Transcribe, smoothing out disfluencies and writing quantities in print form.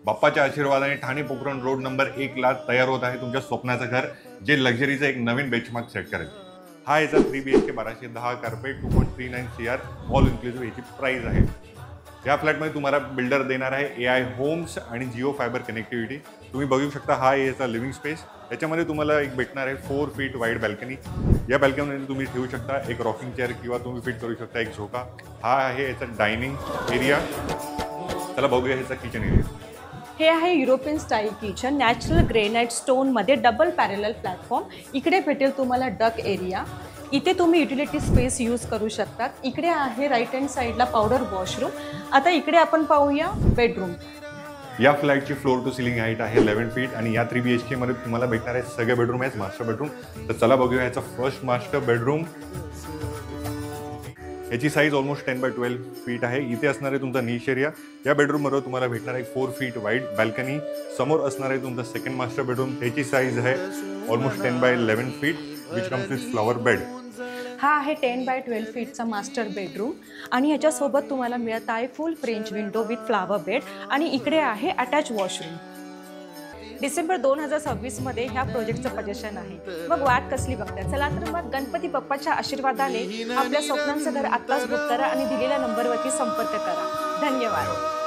बाप्पाच्या आशीर्वादाने Thane Pokhran road number 1 ला तयार होत आहे तुमच्या स्वप्नाचं घर, जे लक्झरीचं एक नवीन बेंचमार्क सेट करेल। हा याचा 3 BHK 1210 carpet 2.39 CR all inclusive याची प्राइस आहे। या फ्लॅटमध्ये तुम्हाला बिल्डर देणार आहे AI होम्स आणि जिओ फायबर कनेक्टिव्हिटी। तुम्ही बघू शकता हा याचा लिव्हिंग स्पेस, याच्यामध्ये तुम्हाला एक भेटणार आहे 4 फीट वाईड बॅल्कनी। या बॅल्कनीमध्ये तुम्ही ठेवू शकता एक रॉकिंग चेअर किंवा तुम्ही फिट करू शकता एक झोका। हा आहे याचा डायनिंग एरिया। चला बघूया याचा किचन एरिया। हे आहे European style kitchen, natural granite स्टोनमध्ये डबल पॅरलल प्लॅटफॉर्म। इकडे भेटेल तुम्हाला डक एरिया, इथे तुम्ही युटिलिटी स्पेस यूज करू शकतात। इकडे आहे राईट हँड साईडला पावडर वॉशरूम। आता इकडे आपण पाहूया बेडरूम। या फ्लॅटची फ्लोर टू सिलिंग हाईट आहे 11 फीट आणि या 3 BHK मध्ये तुम्हाला भेटणार आहे सगळे बेडरूम आहेत मास्टर बेडरूम। तर चला बघूया याचा फर्स्ट मास्टर बेडरूम। याची साईज ऑलमोस्ट 10x12 फीट आहे। इथे असणार आहे तुमचा निश एरिया। या बेडरूममध्ये तुम्हाला भेटणार आहे 4 फीट वाईड बॅल्कनी। समोर असणार आहे तुमचा सेकंड मास्टर बेडरूम। त्याची साईज आहे almost 10x11 feet which comes with flower bed. हा आहे 10x12 फीटचा मास्टर बेडरूम आणि ह्याच्यासोबत तुम्हाला मिळत आहे फुल French window with flower bed आणि इकडे आहे अटॅच वॉशरूम। डिसेंबर 2026 मध्ये ह्या प्रोजेक्टचं पजेशन आहे। मग वाट कसली बघताय? चला तर मग गणपती बाप्पाच्या आशीर्वादाने आपल्या स्वप्नांचं घर आत्ताच बुक करा आणि दिलेल्या नंबरवरती संपर्क करा। धन्यवाद।